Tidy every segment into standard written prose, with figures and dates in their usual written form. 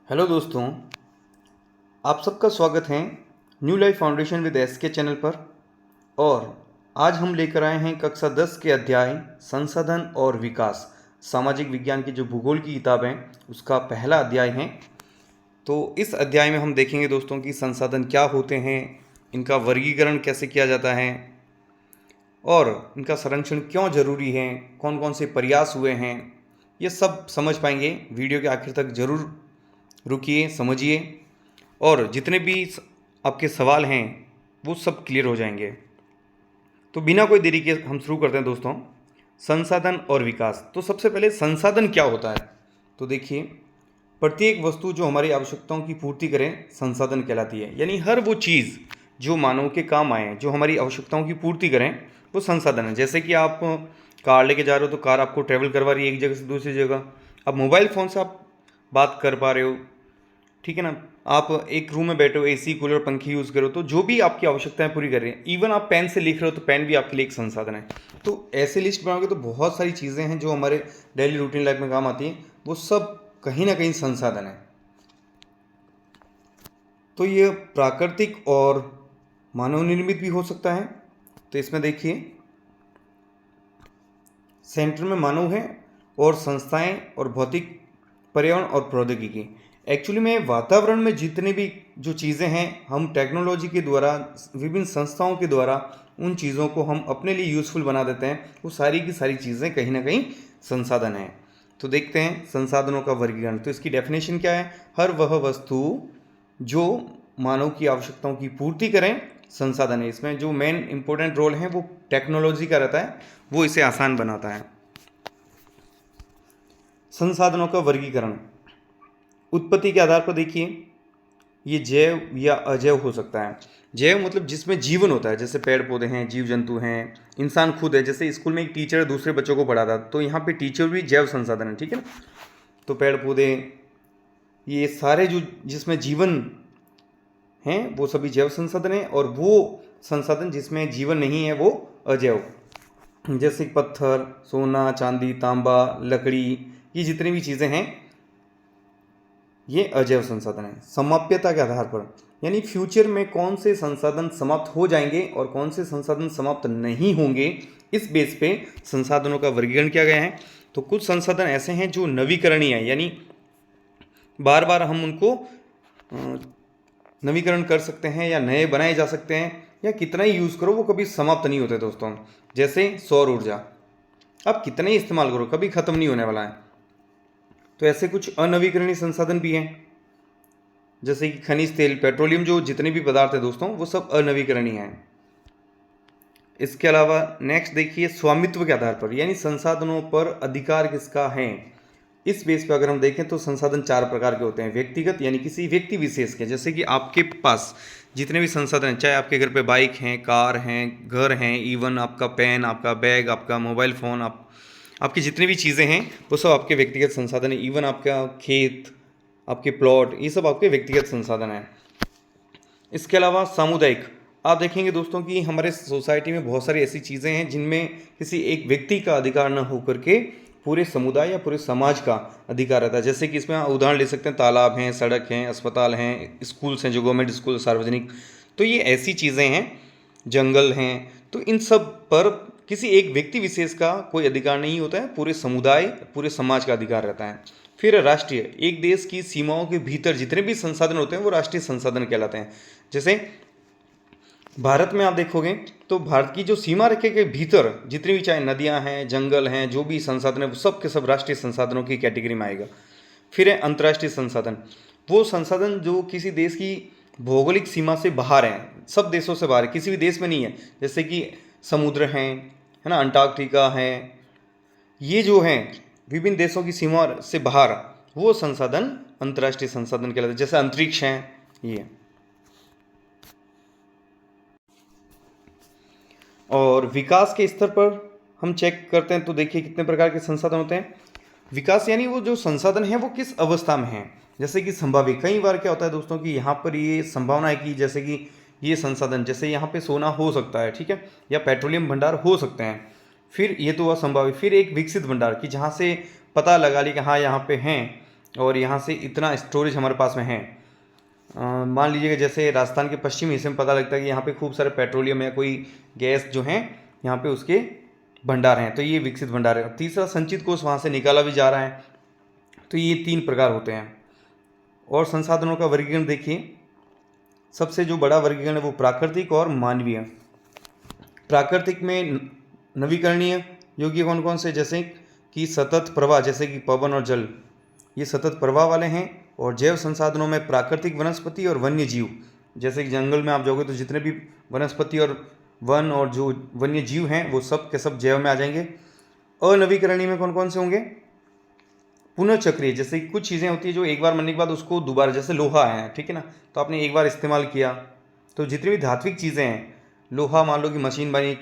Hello दोस्तों, आप सबका स्वागत है new life foundation with S के चैनल पर। और आज हम लेकर आए हैं कक्षा 10 के अध्याय संसाधन और विकास, सामाजिक विज्ञान की जो भूगोल की किताब है उसका पहला अध्याय है। तो इस अध्याय में हम देखेंगे दोस्तों कि संसाधन क्या होते हैं, इनका वर्गीकरण कैसे किया जाता है और इनका संरक्षण क्यों जरूरी है, कौन कौन से प्रयास हुए हैं, ये सब समझ पाएंगे। वीडियो के आखिर तक ज़रूर रुकिए, समझिए और जितने भी आपके सवाल हैं वो सब क्लियर हो जाएंगे। तो बिना कोई देरी के हम शुरू करते हैं दोस्तों। संसाधन और विकास। तो सबसे पहले संसाधन क्या होता है? तो देखिए, प्रत्येक वस्तु जो हमारी आवश्यकताओं की पूर्ति करे संसाधन कहलाती है। यानी हर वो चीज़ जो मानव के काम आए, जो हमारी आवश्यकताओं की पूर्ति करें, वो संसाधन है। जैसे कि आप कार लेके जा रहे हो तो कार आपको ट्रैवल करवा रही है एक जगह से दूसरी जगह। अब मोबाइल फ़ोन से आप बात कर पा रहे हो, ठीक है ना। आप एक रूम में बैठे हो, एसी कूलर पंखे यूज़ करो, तो जो भी आपकी आवश्यकताएं पूरी कर रहे हैं। इवन आप पेन से लिख रहे हो तो पेन भी आपके लिए एक संसाधन है। तो ऐसे लिस्ट बनाओगे तो बहुत सारी चीज़ें हैं जो हमारे डेली रूटीन लाइफ में काम आती हैं, वो सब कहीं ना कहीं संसाधन है। तो ये प्राकृतिक और मानव निर्मित भी हो सकता है। तो इसमें देखिए, सेंटर में मानव है और संस्थाएं और भौतिक पर्यावरण और प्रौद्योगिकी। एक्चुअली में वातावरण में जितने भी जो चीज़ें हैं, हम टेक्नोलॉजी के द्वारा, विभिन्न संस्थाओं के द्वारा उन चीज़ों को हम अपने लिए यूज़फुल बना देते हैं। वो सारी की सारी चीज़ें कहीं ना कहीं संसाधन हैं। तो देखते हैं संसाधनों का वर्गीकरण। तो इसकी डेफिनेशन क्या है? हर वह वस्तु जो मानव की आवश्यकताओं की पूर्ति करें संसाधन है। इसमें जो मेन इंपॉर्टेंट रोल है वो टेक्नोलॉजी का रहता है, वो इसे आसान बनाता है। संसाधनों का वर्गीकरण उत्पत्ति के आधार पर देखिए, ये जैव या अजैव हो सकता है। जैव मतलब जिसमें जीवन होता है, जैसे पेड़ पौधे हैं, जीव जंतु हैं, इंसान खुद है। जैसे स्कूल में एक टीचर दूसरे बच्चों को पढ़ाता, तो यहाँ पे टीचर भी जैव संसाधन है, ठीक है ना। तो पेड़ पौधे, ये सारे जो जिसमें जीवन हैं वो सभी जैव संसाधन हैं। और वो संसाधन जिसमें जीवन नहीं है वो अजैव। जैसे पत्थर, सोना, चांदी, तांबा, लकड़ी, ये जितनी भी चीज़ें हैं ये अजैव संसाधन है। समाप्यता के आधार पर, यानी फ्यूचर में कौन से संसाधन समाप्त हो जाएंगे और कौन से संसाधन समाप्त नहीं होंगे, इस बेस पे संसाधनों का वर्गीकरण किया गया है। तो कुछ संसाधन ऐसे हैं जो नवीकरणीय है, यानी बार बार हम उनको नवीकरण कर सकते हैं या नए बनाए जा सकते हैं, या कितना ही यूज़ करो वो कभी समाप्त नहीं होते दोस्तों। जैसे सौर ऊर्जा, आप कितना ही इस्तेमाल करो कभी ख़त्म नहीं होने वाला है। तो ऐसे कुछ अनवीकरणीय संसाधन भी हैं, जैसे कि खनिज तेल, पेट्रोलियम, जो जितने भी पदार्थ हैं दोस्तों वो सब अनवीकरणीय हैं। इसके अलावा नेक्स्ट देखिए, स्वामित्व के आधार पर, यानी संसाधनों पर अधिकार किसका है। इस बेस पे अगर हम देखें तो संसाधन चार प्रकार के होते हैं। व्यक्तिगत, यानी किसी व्यक्ति विशेष के, जैसे कि आपके पास जितने भी संसाधन हैं, चाहे आपके घर पे बाइक हैं, कार हैं, घर हैं, इवन आपका पेन, आपका बैग, आपका मोबाइल फ़ोन, आपकी जितनी भी चीज़ें हैं वो सब आपके व्यक्तिगत संसाधन है। इवन आपका खेत, आपके प्लॉट, ये सब आपके व्यक्तिगत संसाधन हैं। इसके अलावा सामुदायिक, आप देखेंगे दोस्तों कि हमारे सोसाइटी में बहुत सारी ऐसी चीज़ें हैं जिनमें किसी एक व्यक्ति का अधिकार न होकर के पूरे समुदाय या पूरे समाज का अधिकार रहता है। जैसे कि इसमें उदाहरण ले सकते हैं, तालाब हैं, सड़क हैं, अस्पताल हैं, स्कूल्स हैं, जो गवर्नमेंट स्कूल, सार्वजनिक। तो ये ऐसी चीज़ें हैं, जंगल हैं। तो इन सब पर किसी एक व्यक्ति विशेष का कोई अधिकार नहीं होता है, पूरे समुदाय, पूरे समाज का अधिकार रहता है। फिर राष्ट्रीय, एक देश की सीमाओं के भीतर जितने भी संसाधन होते हैं वो राष्ट्रीय संसाधन कहलाते हैं। जैसे भारत में आप देखोगे तो भारत की जो सीमा रेखा के भीतर जितनी भी, चाहे नदियां हैं, जंगल हैं, जो भी संसाधन है वो सब के सब राष्ट्रीय संसाधनों की कैटेगरी में आएगा। फिर है अंतर्राष्ट्रीय संसाधन, वो संसाधन जो किसी देश की भौगोलिक सीमा से बाहर हैं, सब देशों से बाहर है, किसी भी देश में नहीं है। जैसे कि समुद्र हैं, है ना, अंटार्कटिका है, ये जो हैं विभिन्न देशों की सीमा से बाहर, वो संसाधन अंतर्राष्ट्रीय संसाधन कहलाते हैं। जैसे अंतरिक्ष हैं ये। और विकास के स्तर पर हम चेक करते हैं तो देखिए कितने प्रकार के संसाधन होते हैं। विकास यानी वो जो संसाधन है वो किस अवस्था में है। जैसे कि संभाव्य, कई बार क्या होता है दोस्तों कि यहाँ पर ये संभावना है कि जैसे कि ये संसाधन, जैसे यहाँ पे सोना हो सकता है, ठीक है, या पेट्रोलियम भंडार हो सकते हैं। फिर ये तो हुआ संभाव्य। फिर एक विकसित भंडार, कि जहाँ से पता लगा ली कि हाँ यहाँ पे हैं, और यहाँ से इतना स्टोरेज हमारे पास में है। मान लीजिएगा जैसे राजस्थान के पश्चिमी हिस्से में पता लगता है कि यहाँ पे खूब सारे पेट्रोलियम या कोई गैस जो हैं यहाँ पे उसके भंडार हैं, तो ये विकसित भंडार है। तीसरा, संचित कोष वहाँ से निकाला भी जा रहा है। तो ये 3 प्रकार होते हैं। और संसाधनों का वर्गीकरण देखिए, सबसे जो बड़ा वर्गीकरण है वो प्राकृतिक और मानवीय। प्राकृतिक में नवीकरणीय योग्य कौन कौन से, जैसे कि सतत प्रवाह, जैसे कि पवन और जल, ये सतत प्रवाह वाले हैं। और जैव संसाधनों में प्राकृतिक वनस्पति और वन्य जीव, जैसे कि जंगल में आप जाओगे तो जितने भी वनस्पति और वन और जो वन्य जीव हैं वो सब के सब जैव में आ जाएंगे। अनवीकरणीय में कौन कौन से होंगे, पुनर्चक्रीय, जैसे कि कुछ चीज़ें होती है जो एक बार बनने के बाद उसको दोबारा, जैसे लोहा है, ठीक है ना, तो आपने एक बार इस्तेमाल किया, तो जितनी भी धात्विक चीज़ें हैं, लोहा मान लो कि मशीन बनी,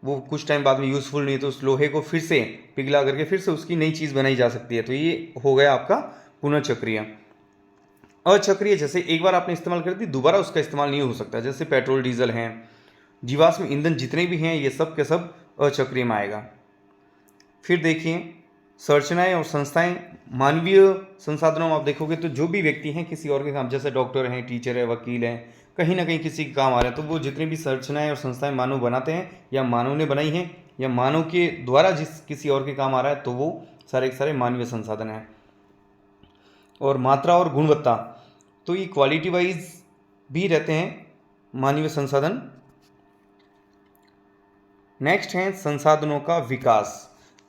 वो कुछ टाइम बाद में यूज़फुल नहीं है, तो उस लोहे को फिर से पिघला करके फिर से उसकी नई चीज़ बनाई जा सकती है। तो ये हो गया आपका पुनर्चक्रीय। अचक्रीय, जैसे एक बार आपने इस्तेमाल कर दी, दोबारा उसका इस्तेमाल नहीं हो सकता, जैसे पेट्रोल, डीजल हैं, जीवाश्म ईंधन जितने भी हैं, ये सब के सब अचक्रीय में आएगा। फिर देखिए संरचनाएं और संस्थाएं, मानवीय संसाधनों में आप देखोगे तो जो भी व्यक्ति हैं किसी और के काम, जैसे डॉक्टर हैं, टीचर है, वकील हैं, कहीं ना कहीं किसी के काम आ रहे हैं, तो वो जितनी भी संरचनाएं और संस्थाएं मानव बनाते हैं या मानव ने बनाई हैं या मानव के द्वारा जिस किसी और के काम आ रहा है, तो वो सारे के सारे मानवीय संसाधन हैं। और मात्रा और गुणवत्ता, तो ये क्वालिटी वाइज भी रहते हैं मानवीय संसाधन। नेक्स्ट है संसाधनों का विकास।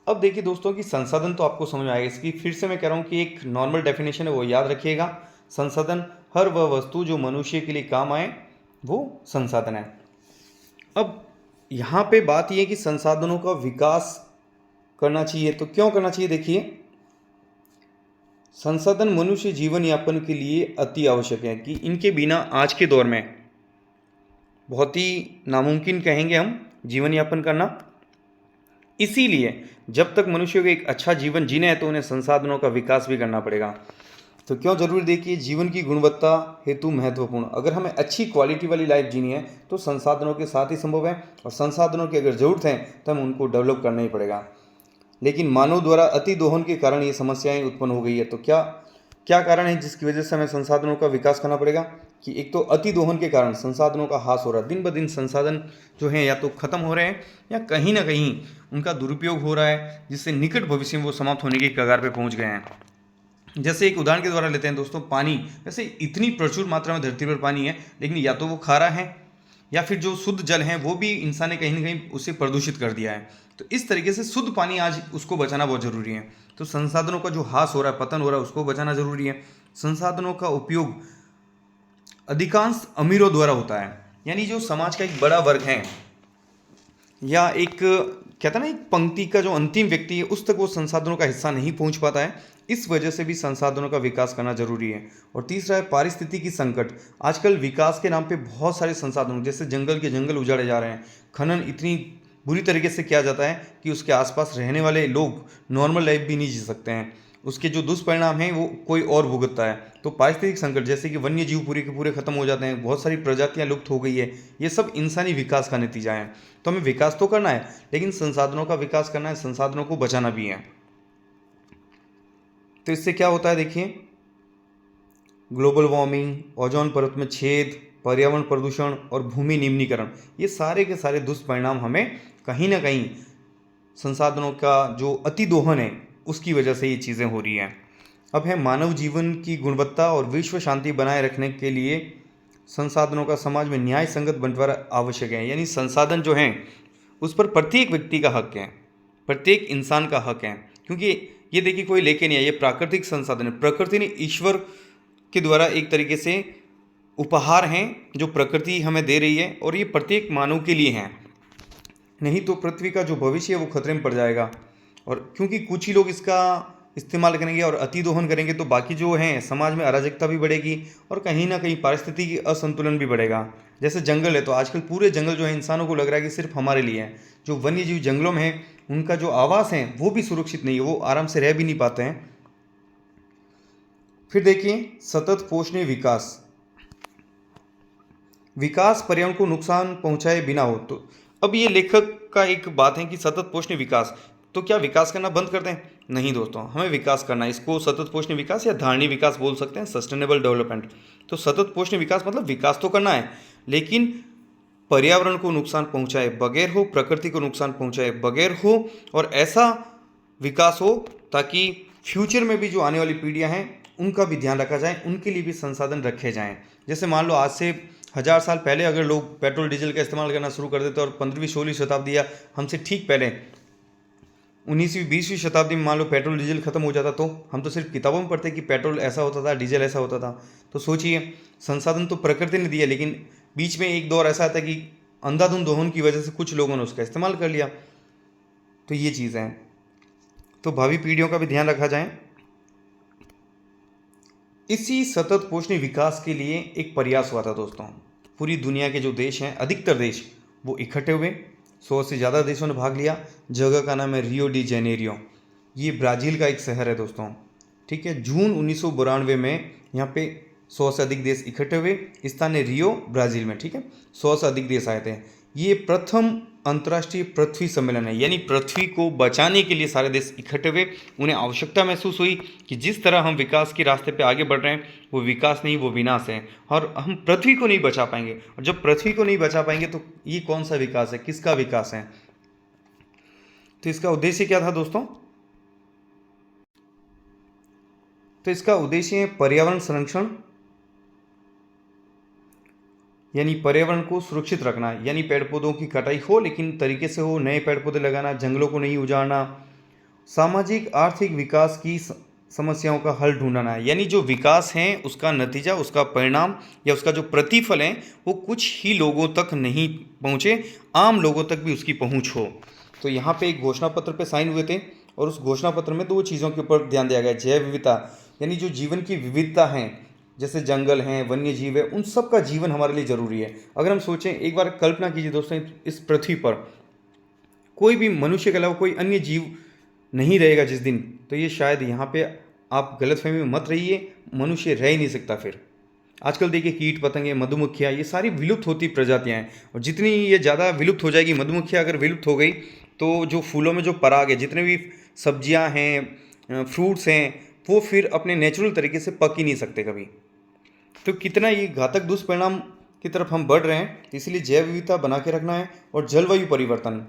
अब देखिए दोस्तों कि संसाधन तो आपको समझ आएगा, इसकी फिर से मैं कह रहा हूँ कि एक नॉर्मल डेफिनेशन है, वो याद रखिएगा। संसाधन हर वह वस्तु जो मनुष्य के लिए काम आए वो संसाधन है। अब यहाँ पे बात ये कि संसाधनों का विकास करना चाहिए, तो क्यों करना चाहिए, देखिए संसाधन मनुष्य जीवन यापन के लिए अति आवश्यक है, कि इनके बिना आज के दौर में बहुत ही नामुमकिन कहेंगे हम जीवन यापन करना। इसीलिए जब तक मनुष्य को एक अच्छा जीवन जीना है तो उन्हें संसाधनों का विकास भी करना पड़ेगा। तो क्यों जरूरी, देखिए जीवन की गुणवत्ता हेतु महत्वपूर्ण, अगर हमें अच्छी क्वालिटी वाली लाइफ जीनी है तो संसाधनों के साथ ही संभव है, और संसाधनों की अगर ज़रूरत है तो हम उनको डेवलप करना ही पड़ेगा। लेकिन मानव द्वारा अति दोहन के कारण ये समस्याएं उत्पन्न हो गई है। तो क्या क्या कारण है जिसकी वजह से हमें संसाधनों का विकास करना पड़ेगा, कि एक तो अति दोहन के कारण संसाधनों का ह्रास हो रहा है, दिन ब दिन संसाधन जो हैं या तो खत्म हो रहे हैं या कहीं ना कहीं उनका दुरुपयोग हो रहा है, जिससे निकट भविष्य में वो समाप्त होने की कगार पे पहुंच गए हैं। जैसे एक उदाहरण के द्वारा लेते हैं दोस्तों, पानी, वैसे इतनी प्रचुर मात्रा में धरती पर पानी है, लेकिन या तो वो खारा है या फिर जो शुद्ध जल है वो भी इंसान ने कहीं ना कहीं उसे प्रदूषित कर दिया है। तो इस तरीके से शुद्ध पानी आज उसको बचाना बहुत ज़रूरी है। तो संसाधनों का जो ह्रास हो रहा है, पतन हो रहा है, उसको बचाना ज़रूरी है। संसाधनों का उपयोग अधिकांश अमीरों द्वारा होता है, यानी जो समाज का एक बड़ा वर्ग है या एक कहता है ना, एक पंक्ति का जो अंतिम व्यक्ति है उस तक वो संसाधनों का हिस्सा नहीं पहुंच पाता है। इस वजह से भी संसाधनों का विकास करना जरूरी है। और तीसरा है पारिस्थितिकी संकट। आजकल विकास के नाम पे बहुत सारे संसाधनों, जैसे जंगल के जंगल उजाड़े जा रहे हैं, खनन इतनी बुरी तरीके से किया जाता है कि उसके आसपास रहने वाले लोग नॉर्मल लाइफ भी नहीं जी सकते हैं। उसके जो दुष्परिणाम हैं वो कोई और भुगतता है। तो पारिस्थितिक संकट, जैसे कि वन्य जीव पूरे के पूरे खत्म हो जाते हैं, बहुत सारी प्रजातियां लुप्त हो गई है, ये सब इंसानी विकास का नतीजा है। तो हमें विकास तो करना है, लेकिन संसाधनों का विकास करना है, संसाधनों को बचाना भी है। तो इससे क्या होता है, देखिए ग्लोबल वार्मिंग, ओजोन परत में छेद, पर्यावरण प्रदूषण और भूमि निम्नीकरण, ये सारे के सारे दुष्परिणाम हमें कहीं ना कहीं संसाधनों का जो अति दोहन है उसकी वजह से ये चीज़ें हो रही हैं। अब है मानव जीवन की गुणवत्ता और विश्व शांति बनाए रखने के लिए संसाधनों का समाज में न्याय संगत बंटवारा आवश्यक है। यानी संसाधन जो हैं उस पर प्रत्येक व्यक्ति का हक है, प्रत्येक इंसान का हक है, क्योंकि ये देखिए कोई लेके नहीं है, ये प्राकृतिक संसाधन है, प्रकृति ने ईश्वर के द्वारा एक तरीके से उपहार हैं जो प्रकृति हमें दे रही है, और ये प्रत्येक मानव के लिए हैं। नहीं तो पृथ्वी का जो भविष्य है वो खतरे में पड़ जाएगा। और क्योंकि कुछ ही लोग इसका इस्तेमाल करेंगे और अति दोहन करेंगे तो बाकी जो हैं समाज में अराजकता भी बढ़ेगी और कहीं ना कहीं पारिस्थितिकी असंतुलन भी बढ़ेगा। जैसे जंगल है तो आजकल पूरे जंगल जो है इंसानों को लग रहा है कि सिर्फ हमारे लिए है। जो वन्य जीव जंगलों में है उनका जो आवास है वो भी सुरक्षित नहीं है, वो आराम से रह भी नहीं पाते हैं। फिर देखिए सतत पोषणीय विकास, विकास पर्यावरण को नुकसान पहुंचाए बिना हो। तो अब ये लेखक का एक बात है कि सतत पोषणीय विकास, तो क्या विकास करना बंद कर दें? नहीं दोस्तों, हमें विकास करना है। इसको सतत पोषणीय विकास या धारणीय विकास बोल सकते हैं, सस्टेनेबल डेवलपमेंट। तो सतत पोषणीय विकास मतलब विकास तो करना है, लेकिन पर्यावरण को नुकसान पहुंचाए बगैर हो, प्रकृति को नुकसान पहुंचाए बगैर हो, और ऐसा विकास हो ताकि फ्यूचर में भी जो आने वाली पीढ़ियां हैं उनका भी ध्यान रखा जाए, उनके लिए भी संसाधन रखे जाएं। जैसे मान लो आज से 1000 साल पहले अगर लोग पेट्रोल डीजल का इस्तेमाल करना शुरू कर देते और 15वीं-16वीं शताब्दी या हमसे ठीक पहले 19वीं-20वीं शताब्दी में मान लो पेट्रोल डीजल खत्म हो जाता, तो हम तो सिर्फ किताबों में पढ़ते कि पेट्रोल ऐसा होता था, डीजल ऐसा होता था। तो सोचिए, संसाधन तो प्रकृति ने दिया, लेकिन बीच में एक दौर ऐसा आता कि अंधाधुंध दोहन की वजह से कुछ लोगों ने उसका इस्तेमाल कर लिया। तो ये चीज़ें हैं, तो भावी पीढ़ियों का भी ध्यान रखा जाए। इसी सतत पोषणीय विकास के लिए एक प्रयास हुआ था दोस्तों। पूरी दुनिया के जो देश हैं, अधिकतर देश, वो इकट्ठे हुए, 100 से ज़्यादा देशों ने भाग लिया। जगह का नाम है रियो डी जेनेरियो। ये ब्राज़ील का एक शहर है दोस्तों, ठीक है। जून 1992 में यहाँ पे 100 से अधिक देश इकट्ठे हुए। स्थान है रियो, ब्राज़ील में, ठीक है। 100 से अधिक देश आए थे। ये प्रथम अंतर्राष्ट्रीय पृथ्वी सम्मेलन है, यानी पृथ्वी को बचाने के लिए सारे देश इकट्ठे हुए। उन्हें आवश्यकता महसूस हुई कि जिस तरह हम विकास के रास्ते पे आगे बढ़ रहे हैं, वो विकास नहीं, वो विनाश है, और हम पृथ्वी को नहीं बचा पाएंगे। और जब पृथ्वी को नहीं बचा पाएंगे तो ये कौन सा विकास है, किसका विकास है। तो इसका उद्देश्य क्या था दोस्तों? तो इसका उद्देश्य है पर्यावरण संरक्षण, यानी पर्यावरण को सुरक्षित रखना, यानी पेड़ पौधों की कटाई हो लेकिन तरीके से हो, नए पेड़ पौधे लगाना, जंगलों को नहीं उजाड़ना, सामाजिक आर्थिक विकास की समस्याओं का हल ढूंढना है। यानी जो विकास है उसका नतीजा, उसका परिणाम या उसका जो प्रतिफल है वो कुछ ही लोगों तक नहीं पहुँचे, आम लोगों तक भी उसकी पहुँच हो। तो यहाँ पे एक घोषणा पत्र पे साइन हुए थे, और उस घोषणा पत्र में 2 चीज़ों के ऊपर ध्यान दिया गया। जैव विविधता, यानी जो जीवन की विविधता है, जैसे जंगल हैं, वन्य जीव है, उन सब का जीवन हमारे लिए ज़रूरी है। अगर हम सोचें, एक बार कल्पना कीजिए दोस्तों, इस पृथ्वी पर कोई भी मनुष्य के अलावा कोई अन्य जीव नहीं रहेगा जिस दिन, तो ये शायद यहाँ पे आप गलतफहमी में मत रहिए, मनुष्य रह ही नहीं सकता फिर। आजकल देखिए, कीट पतंगे, मधुमक्खियाँ, ये सारी विलुप्त होती प्रजातियाँ हैं, और जितनी ये ज़्यादा विलुप्त हो जाएगी, मधुमक्खियाँ अगर विलुप्त हो गई तो जो फूलों में जो पराग है, जितने भी सब्जियाँ हैं, फ्रूट्स हैं, वो फिर अपने नेचुरल तरीके से पक ही नहीं सकते कभी। तो कितना ये घातक दुष्परिणाम की तरफ हम बढ़ रहे हैं। इसलिए जैव विविधता बना के रखना है। और जलवायु परिवर्तन,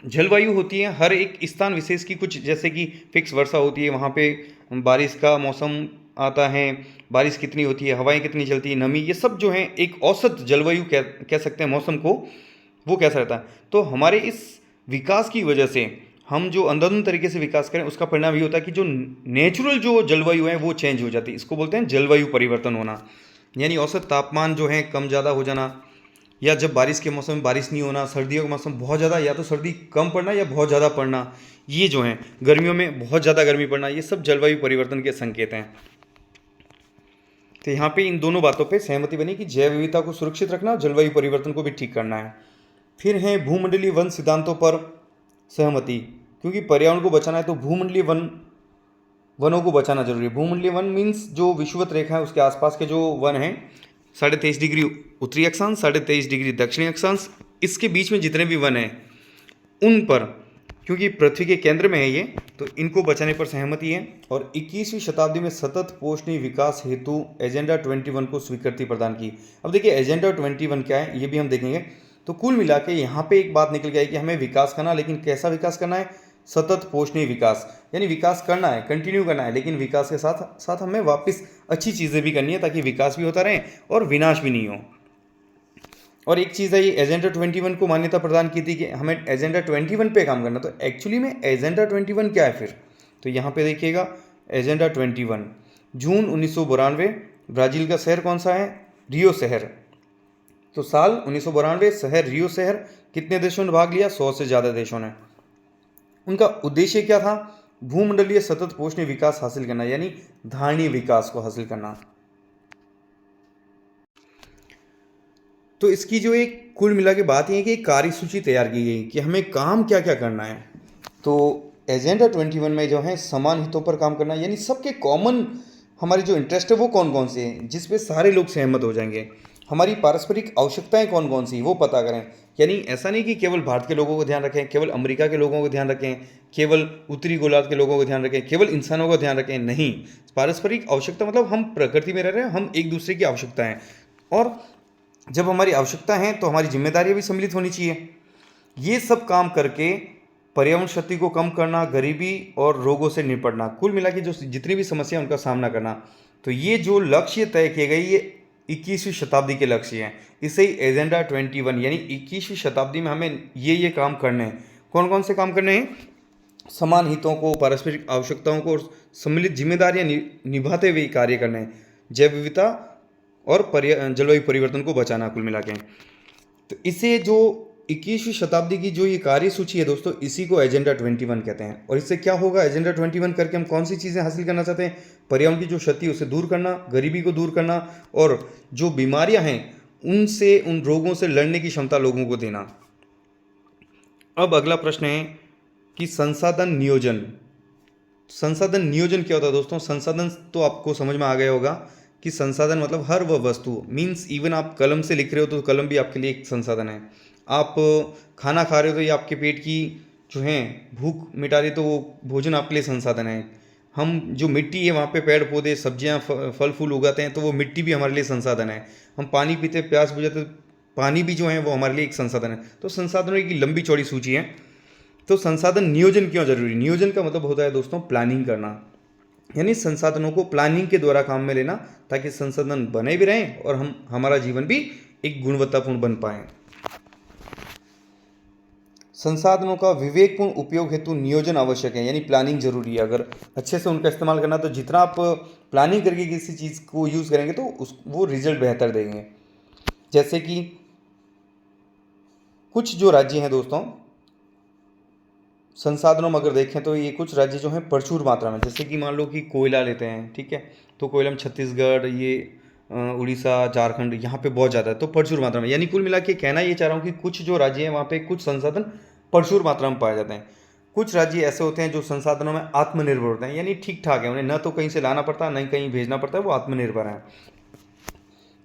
जलवायु होती है हर एक स्थान विशेष की कुछ, जैसे कि फिक्स वर्षा होती है, वहाँ पे बारिश का मौसम आता है, बारिश कितनी होती है, हवाएं कितनी चलती है, नमी, ये सब जो है एक औसत जलवायु कह सकते हैं मौसम को, वो कैसा रहता है। तो हमारे इस विकास की वजह से हम जो अंधाधुंध तरीके से विकास करें, उसका परिणाम ये होता है कि जो नेचुरल जो जलवायु है वो चेंज हो जाती है। इसको बोलते हैं जलवायु परिवर्तन होना, यानी औसत तापमान जो है कम ज़्यादा हो जाना, या जब बारिश के मौसम में बारिश नहीं होना, सर्दियों का मौसम बहुत ज़्यादा, या तो सर्दी कम पड़ना या बहुत ज़्यादा पड़ना, ये जो है गर्मियों में बहुत ज़्यादा गर्मी पड़ना, ये सब जलवायु परिवर्तन के संकेत हैं। तो यहाँ पे इन दोनों बातों पे सहमति बनी कि जैव विविधता को सुरक्षित रखना, जलवायु परिवर्तन को भी ठीक करना है। फिर है भूमंडलीय वन सिद्धांतों पर सहमति, क्योंकि पर्यावरण को बचाना है तो भूमंडलीय वनों को बचाना जरूरी है। भूमंडलीय वन मीन्स जो विषुवत रेखा है उसके आसपास के जो वन हैं, 23.5 डिग्री उत्तरी अक्षांश, 23.5 डिग्री दक्षिणी अक्षांश, इसके बीच में जितने भी वन हैं उन पर, क्योंकि पृथ्वी के केंद्र में है ये, तो इनको बचाने पर सहमति है। और 21वीं शताब्दी में सतत पोषणीय विकास हेतु एजेंडा 21 को स्वीकृति प्रदान की। अब देखिए एजेंडा 21 क्या है, ये भी हम देखेंगे। तो कुल मिला के यहाँ पे एक बात निकल गई कि हमें विकास करना, लेकिन कैसा विकास करना है? सतत पोषणीय विकास, यानी विकास करना है, कंटिन्यू करना है, लेकिन विकास के साथ साथ हमें वापस अच्छी चीज़ें भी करनी है, ताकि विकास भी होता रहे और विनाश भी नहीं हो। और एक चीज़ है, ये एजेंडा 21 को मान्यता प्रदान की थी कि हमें एजेंडा 21 पे काम करना। तो एक्चुअली में एजेंडा 21 क्या है फिर? तो यहाँ पे देखिएगा, एजेंडा 21 जून 1992, ब्राज़ील का शहर कौन सा है? रियो शहर। तो साल 1992, शहर रियो शहर। कितने देशों ने भाग लिया? 100 से ज़्यादा देशों ने। उनका उद्देश्य क्या था? भूमंडलीय सतत पोषणीय विकास हासिल करना, यानी धारणीय विकास को हासिल करना। तो इसकी जो एक कुल मिला के बात है कि एक कार्यसूची तैयार की गई कि हमें काम क्या क्या करना है। तो एजेंडा 21 में जो है समान हितों पर काम करना, यानी सबके कॉमन हमारे जो इंटरेस्ट है वो कौन कौन से हैं, जिस पे सारे लोग सहमत हो जाएंगे। हमारी पारस्परिक आवश्यकताएं कौन कौन सी वो पता करें। यानी ऐसा नहीं कि केवल भारत के लोगों को ध्यान रखें, केवल अमेरिका के लोगों को ध्यान रखें, केवल उत्तरी गोलार्ध के लोगों को ध्यान रखें, केवल इंसानों को ध्यान रखें, नहीं। पारस्परिक आवश्यकता मतलब हम प्रकृति में रह रहे हैं, हम एक दूसरे की आवश्यकता हैं, और जब हमारी आवश्यकता है तो हमारी जिम्मेदारियां भी सम्मिलित होनी चाहिए। ये सब काम करके पर्यावरण क्षति को कम करना, गरीबी और रोगों से निपटना, कुल मिला के जो जितनी भी समस्या है उनका सामना करना, तो ये जो लक्ष्य तय किए गए ये 21वीं शताब्दी के लक्ष्य हैं। इसे ही एजेंडा 21 यानी 21वीं शताब्दी में हमें ये काम करने हैं। कौन कौन से काम करने हैं? समान हितों को, पारस्परिक आवश्यकताओं को और सम्मिलित जिम्मेदारियां निभाते हुए कार्य करने हैं। जैव विविधता और जलवायु परिवर्तन को बचाना, कुल मिला के। तो इसे जो 21वीं शताब्दी की जो ये कार्य सूची है दोस्तों, इसी को एजेंडा 21 कहते हैं। और इससे क्या होगा? एजेंडा 21 करके हम कौन सी चीज़ें हासिल करना चाहते हैं? पर्यावरण की जो क्षति है उसे दूर करना, गरीबी को दूर करना, और जो बीमारियां हैं उनसे, उन रोगों से लड़ने की क्षमता लोगों को देना। अब अगला प्रश्न है कि संसाधन नियोजन। संसाधन नियोजन क्या होता है दोस्तों? संसाधन तो आपको समझ में आ गया होगा कि संसाधन मतलब हर वह वस्तु, मीन्स इवन आप कलम से लिख रहे हो तो कलम भी आपके लिए एक संसाधन है। आप खाना खा रहे हो तो ये आपके पेट की जो है भूख मिटा रही, तो वो भोजन आपके लिए संसाधन है। हम जो मिट्टी है वहाँ पे पेड़ पौधे सब्जियाँ फल फूल उगाते हैं, तो वो मिट्टी भी हमारे लिए संसाधन है। हम पानी पीते प्यास बुझाते, पानी भी जो है वो हमारे लिए एक संसाधन है। तो संसाधनों की लंबी चौड़ी सूची है। तो संसाधन नियोजन क्यों जरूरी? नियोजन का मतलब होता है दोस्तों प्लानिंग करना, यानी संसाधनों को प्लानिंग के द्वारा काम में लेना, ताकि संसाधन बने भी रहें और हमारा जीवन भी एक गुणवत्तापूर्ण बन पाए। संसाधनों का विवेकपूर्ण उपयोग हेतु नियोजन आवश्यक है, यानी प्लानिंग जरूरी है। अगर अच्छे से उनका इस्तेमाल करना, तो जितना आप प्लानिंग करके किसी चीज़ को यूज़ करेंगे तो वो रिजल्ट बेहतर देंगे। जैसे कि कुछ जो राज्य हैं दोस्तों, संसाधनों में अगर देखें तो ये कुछ राज्य जो हैं प्रचुर मात्रा में, जैसे कि मान लो कि कोयला लेते हैं, ठीक है, तो कोयला में छत्तीसगढ़, ये उड़ीसा, झारखंड, यहाँ पे बहुत ज़्यादा है, तो प्रचुर मात्रा में। यानी कुल मिला के कहना ये चाह रहा हूँ कि कुछ जो राज्य हैं वहाँ पे कुछ संसाधन प्रचुर मात्रा में पाए जाते हैं। कुछ राज्य ऐसे होते हैं जो संसाधनों में आत्मनिर्भर होते हैं, यानी ठीक ठाक है, उन्हें न तो कहीं से लाना पड़ता, न कहीं भेजना पड़ता है, वो आत्मनिर्भर हैं।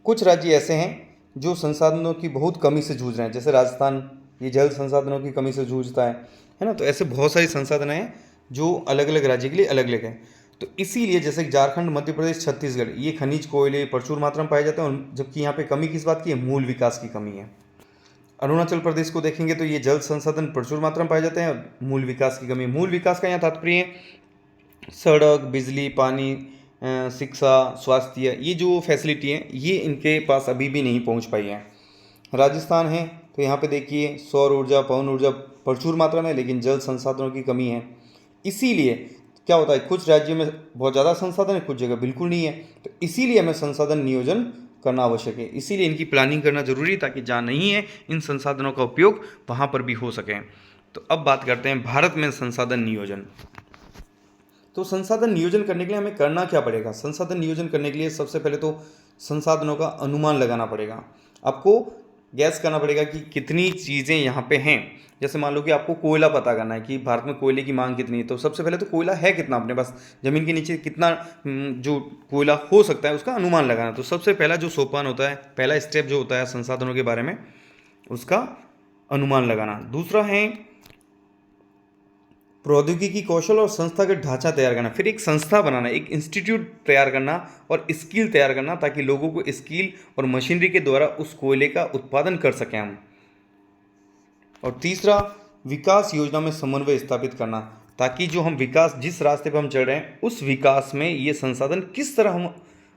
कुछ राज्य ऐसे हैं जो संसाधनों की बहुत कमी से जूझ रहे हैं, जैसे राजस्थान, ये जल संसाधनों की कमी से जूझता है ना। तो ऐसे बहुत सारी संसाधन हैं जो अलग अलग राज्य के लिए अलग अलग हैं। तो इसीलिए जैसे झारखंड, मध्य प्रदेश, छत्तीसगढ़, ये खनिज कोयले प्रचुर मात्रा में पाए जाते हैं, जबकि यहाँ पे कमी किस बात की है? मूल विकास की कमी है। अरुणाचल प्रदेश को देखेंगे तो ये जल संसाधन प्रचुर मात्रा में पाए जाते हैं और मूल विकास की कमी। मूल विकास का यहाँ तात्पर्य है सड़क, बिजली, पानी, शिक्षा, स्वास्थ्य, ये जो फैसिलिटी है ये इनके पास अभी भी नहीं पहुँच पाई है। राजस्थान है तो यहाँ पे देखिए सौर ऊर्जा, पवन ऊर्जा प्रचुर मात्रा में, लेकिन जल संसाधनों की कमी है। इसीलिए क्या होता है, कुछ राज्यों में बहुत ज़्यादा संसाधन है, कुछ जगह बिल्कुल नहीं है। तो इसीलिए हमें संसाधन नियोजन करना आवश्यक है, इसीलिए इनकी प्लानिंग करना जरूरी है, ताकि जहाँ नहीं है इन संसाधनों का उपयोग वहाँ पर भी हो सके। तो अब बात करते हैं भारत में संसाधन नियोजन। तो संसाधन नियोजन करने के लिए हमें करना क्या पड़ेगा? संसाधन नियोजन करने के लिए सबसे पहले तो संसाधनों का अनुमान लगाना पड़ेगा। आपको गैस करना पड़ेगा कि कितनी चीज़ें यहाँ पे हैं। जैसे मान लो कि आपको कोयला पता करना है कि भारत में कोयले की मांग कितनी है, तो सबसे पहले तो कोयला है कितना अपने पास, ज़मीन के नीचे कितना जो कोयला हो सकता है उसका अनुमान लगाना। तो सबसे पहला जो सोपान होता है, पहला स्टेप जो होता है संसाधनों के बारे में, उसका अनुमान लगाना। दूसरा है प्रौद्योगिकी कौशल और संस्थागत ढांचा तैयार करना, फिर एक संस्था बनाना, एक इंस्टीट्यूट तैयार करना और स्किल तैयार करना, ताकि लोगों को स्किल और मशीनरी के द्वारा उस कोयले का उत्पादन कर सकें हम। और तीसरा, विकास योजना में समन्वय स्थापित करना, ताकि जो हम विकास, जिस रास्ते पर हम चल रहे हैं, उस विकास में ये संसाधन किस तरह हम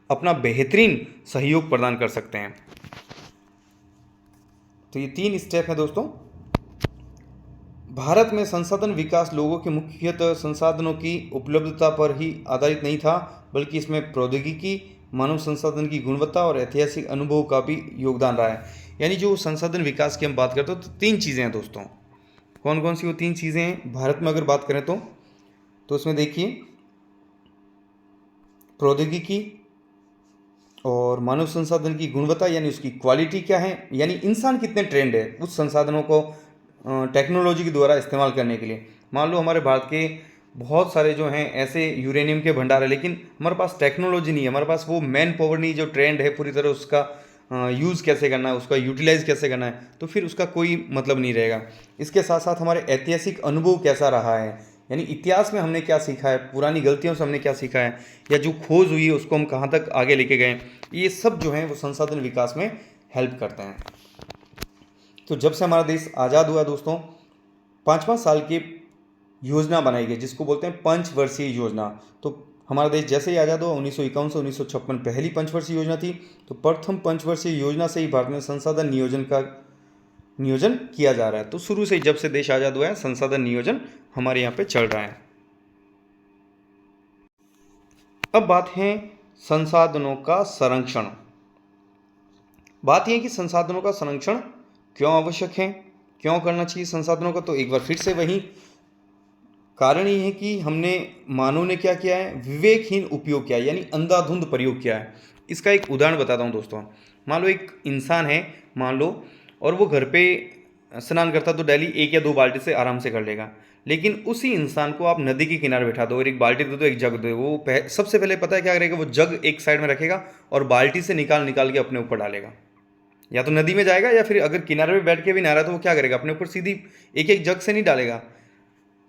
अपना बेहतरीन सहयोग प्रदान कर सकते हैं। तो ये 3 स्टेप है दोस्तों। भारत में संसाधन विकास लोगों के मुख्यतः संसाधनों की उपलब्धता पर ही आधारित नहीं था, बल्कि इसमें प्रौद्योगिकी, मानव संसाधन की गुणवत्ता और ऐतिहासिक अनुभव का भी योगदान रहा है। यानी जो संसाधन विकास की हम बात करते हो तो 3 चीज़ें हैं दोस्तों। कौन कौन सी वो 3 चीज़ें हैं भारत में अगर बात करें तो उसमें देखिए प्रौद्योगिकी और मानव संसाधन की गुणवत्ता, यानी उसकी क्वालिटी क्या है, यानी इंसान कितने ट्रेंड है उस संसाधनों को टेक्नोलॉजी के द्वारा इस्तेमाल करने के लिए। मान लो हमारे भारत के बहुत सारे जो हैं ऐसे यूरेनियम के भंडार है, लेकिन हमारे पास टेक्नोलॉजी नहीं है, हमारे पास वो मैन पावर नहीं, जो ट्रेंड है पूरी तरह उसका यूज़ कैसे करना है, उसका यूटिलाइज कैसे करना है, तो फिर उसका कोई मतलब नहीं रहेगा। इसके साथ साथ हमारे ऐतिहासिक अनुभव कैसा रहा है, यानी इतिहास में हमने क्या सीखा है, पुरानी गलतियों से हमने क्या सीखा है, या जो खोज हुई है उसको हम कहाँ तक आगे लेके गए, ये सब जो है वो संसाधन विकास में हेल्प करते हैं। तो जब से हमारा देश आज़ाद हुआ दोस्तों, 5-5 साल की योजना बनाई गई जिसको बोलते हैं पंचवर्षीय योजना। तो हमारा देश जैसे ही आज़ाद हुआ 1951 से 1956 पहली पंचवर्षीय योजना थी। तो प्रथम पंचवर्षीय योजना से ही भारत में संसाधन नियोजन किया जा रहा है। तो शुरू से ही जब से देश आज़ाद हुआ है संसाधन नियोजन हमारे यहाँ पे चल रहा है। अब बात है संसाधनों का संरक्षण। बात यह है कि संसाधनों का संरक्षण क्यों आवश्यक है, क्यों करना चाहिए संसाधनों का। तो एक बार फिर से वही कारण ये है कि हमने मानव ने क्या किया है, विवेकहीन उपयोग किया है, यानी अंधाधुंध प्रयोग किया है। इसका एक उदाहरण बताता हूँ दोस्तों। मान लो एक इंसान है, मान लो, और वो घर पे स्नान करता तो डेली 1 या 2 बाल्टी से आराम से कर लेगा। लेकिन उसी इंसान को आप नदी के किनारे बैठा दो और एक बाल्टी दे दो, एक जग दो, वो सबसे पहले पता है क्या करेगा, वो जग एक साइड में रखेगा और बाल्टी से निकाल के अपने ऊपर डालेगा। या तो नदी में जाएगा या फिर अगर किनारे पे बैठ के भी नहा रहा है तो वो क्या करेगा, अपने ऊपर सीधी एक एक जग से नहीं डालेगा,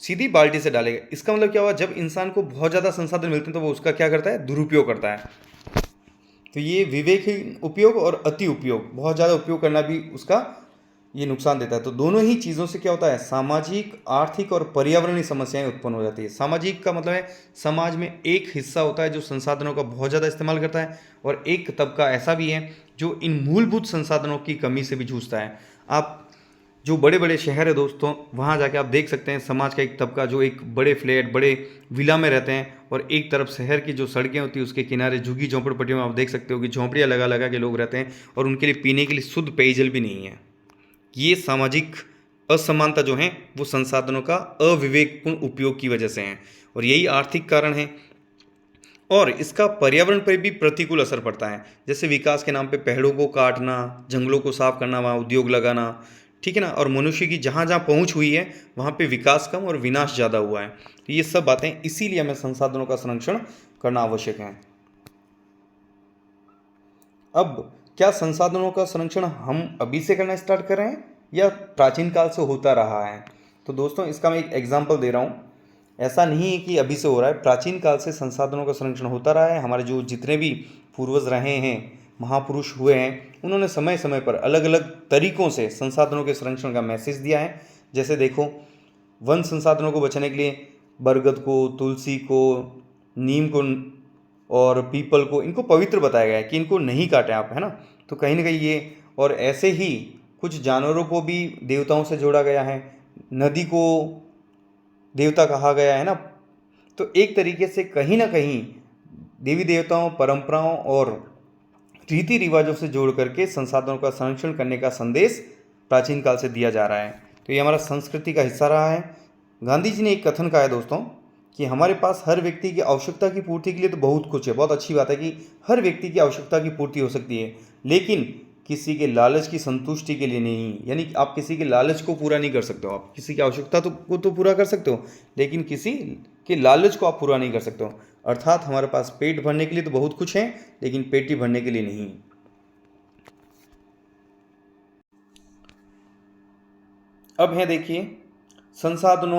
सीधी बाल्टी से डालेगा। इसका मतलब क्या हुआ, जब इंसान को बहुत ज़्यादा संसाधन मिलते हैं तो वो उसका क्या करता है, दुरुपयोग करता है। तो ये विवेकहीन उपयोग और अति उपयोग, बहुत ज़्यादा उपयोग करना भी उसका ये नुकसान देता है। तो दोनों ही चीज़ों से क्या होता है, सामाजिक, आर्थिक और पर्यावरणीय समस्याएं उत्पन्न हो जाती है। सामाजिक का मतलब है समाज में एक हिस्सा होता है जो संसाधनों का बहुत ज़्यादा इस्तेमाल करता है, और एक तबका ऐसा भी है जो इन मूलभूत संसाधनों की कमी से भी जूझता है। आप जो बड़े बड़े शहर है दोस्तों, वहाँ जाके आप देख सकते हैं समाज का एक तबका जो एक बड़े फ्लैट, बड़े विला में रहते हैं, और एक तरफ शहर की जो सड़कें होती है उसके किनारे झुग्गी झोंपड़पट्टियों में आप देख सकते हो कि झोंपड़ियाँ लगा लगा के लोग रहते हैं, और उनके लिए पीने के लिए शुद्ध पेयजल भी नहीं है। ये सामाजिक असमानता जो है वो संसाधनों का अविवेकपूर्ण उपयोग की वजह से है, और यही आर्थिक कारण है। और इसका पर्यावरण पर भी प्रतिकूल असर पड़ता है, जैसे विकास के नाम पे पेड़ों को काटना, जंगलों को साफ करना, वहाँ उद्योग लगाना, ठीक है ना, और मनुष्य की जहाँ जहाँ पहुँच हुई है वहाँ पे विकास कम और विनाश ज़्यादा हुआ है। तो ये सब बातें, इसीलिए हमें संसाधनों का संरक्षण करना आवश्यक है। अब क्या संसाधनों का संरक्षण हम अभी से करना स्टार्ट कर रहे हैं या प्राचीन काल से होता रहा है? तो दोस्तों इसका मैं एक एग्जांपल दे रहा हूँ। ऐसा नहीं है कि अभी से हो रहा है, प्राचीन काल से संसाधनों का संरक्षण होता रहा है। हमारे जो जितने भी पूर्वज रहे हैं, महापुरुष हुए हैं, उन्होंने समय समय पर अलग अलग तरीकों से संसाधनों के संरक्षण का मैसेज दिया है। जैसे देखो, वन संसाधनों को बचाने के लिए बरगद को, तुलसी को, नीम को और पीपल को, इनको पवित्र बताया गया है कि इनको नहीं काटें आप, है ना। तो कहीं ना कहीं ये, और ऐसे ही कुछ जानवरों को भी देवताओं से जोड़ा गया है, नदी को देवता कहा गया है ना। तो एक तरीके से कहीं ना कहीं देवी देवताओं, परंपराओं और रीति रिवाजों से जोड़ करके संसाधनों का संरक्षण करने का संदेश प्राचीन काल से दिया जा रहा है। तो ये हमारा संस्कृति का हिस्सा रहा है। गांधी जी ने एक कथन कहा है दोस्तों कि हमारे पास हर व्यक्ति की आवश्यकता की पूर्ति के लिए तो बहुत कुछ है, बहुत अच्छी बात है कि हर व्यक्ति की आवश्यकता की पूर्ति हो सकती है, लेकिन किसी के लालच की संतुष्टि के लिए नहीं। यानी आप किसी के लालच को पूरा नहीं कर सकते हो। आप किसी की आवश्यकता को तो पूरा कर सकते हो, लेकिन किसी के लालच को आप पूरा नहीं कर सकते हो। अर्थात हमारे पास पेट भरने के लिए तो बहुत कुछ है, लेकिन पेटी भरने के लिए नहीं। अब है देखिए संसाधन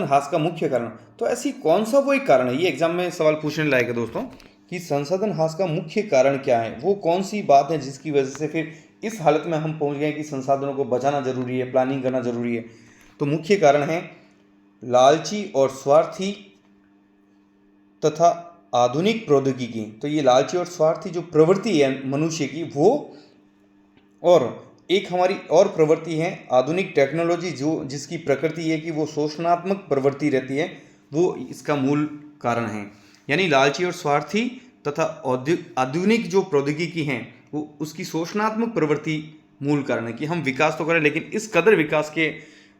ह्रास का मुख्य कारण। तो ऐसी कौन सा वो एक कारण है, ये एग्जाम में सवाल पूछने लायक है दोस्तों, कि संसाधन ह्रास का मुख्य कारण क्या है, वो कौन सी बात है जिसकी वजह से फिर इस हालत में हम पहुंच गए कि संसाधनों को बचाना जरूरी है, प्लानिंग करना जरूरी है। तो मुख्य कारण है लालची और स्वार्थी तथा आधुनिक प्रौद्योगिकी। तो ये लालची और स्वार्थी जो प्रवृत्ति है मनुष्य की, वो, और एक हमारी और प्रवृत्ति है आधुनिक टेक्नोलॉजी, जो जिसकी प्रकृति है कि वो शोषणात्मक प्रवृत्ति रहती है, वो इसका मूल कारण है। यानी लालची और स्वार्थी तथा आधुनिक जो प्रौद्योगिकी हैं वो उसकी शोषणात्मक प्रवृत्ति मूल कारण है कि हम विकास तो करें, लेकिन इस कदर विकास के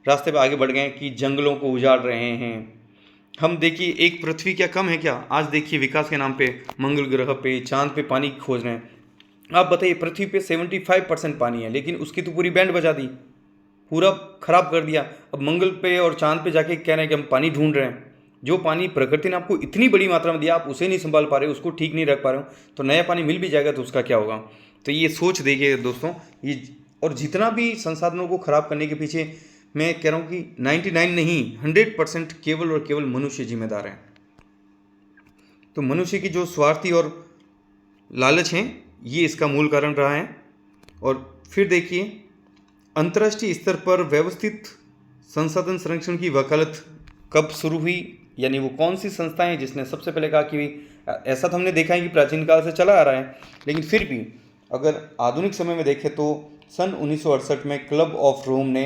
रास्ते पर आगे बढ़ गए कि जंगलों को उजाड़ रहे हैं हम। देखिए, एक पृथ्वी क्या कम है क्या? आज देखिए विकास के नाम पे मंगल ग्रह पे, चांद पे पानी खोज रहे हैं। आप बताइए, पृथ्वी पे 75% पानी है, लेकिन उसकी तो पूरी बैंड बजा दी, पूरा खराब कर दिया। अब मंगल पे और चांद पे जाके कह रहे हैं कि हम पानी ढूंढ रहे हैं। जो पानी प्रकृति ने आपको इतनी बड़ी मात्रा में दिया, आप उसे नहीं संभाल पा रहे हो, उसको ठीक नहीं रख पा रहे हो, तो नया पानी मिल भी जाएगा तो उसका क्या होगा। तो ये सोच देखिए दोस्तों, ये और जितना भी संसाधनों को खराब करने के पीछे मैं कह रहा हूँ कि 99 नहीं 100% केवल और केवल मनुष्य जिम्मेदार है। तो मनुष्य की जो स्वार्थी और लालच है, ये इसका मूल कारण रहा है। और फिर देखिए, अंतर्राष्ट्रीय स्तर पर व्यवस्थित संसाधन संरक्षण की वकालत कब शुरू हुई, यानी वो कौन सी संस्था है जिसने सबसे पहले कहा कि ऐसा तो हमने देखा है कि प्राचीन काल से चला आ रहा है, लेकिन फिर भी अगर आधुनिक समय में देखें तो सन 1968 में क्लब ऑफ रोम ने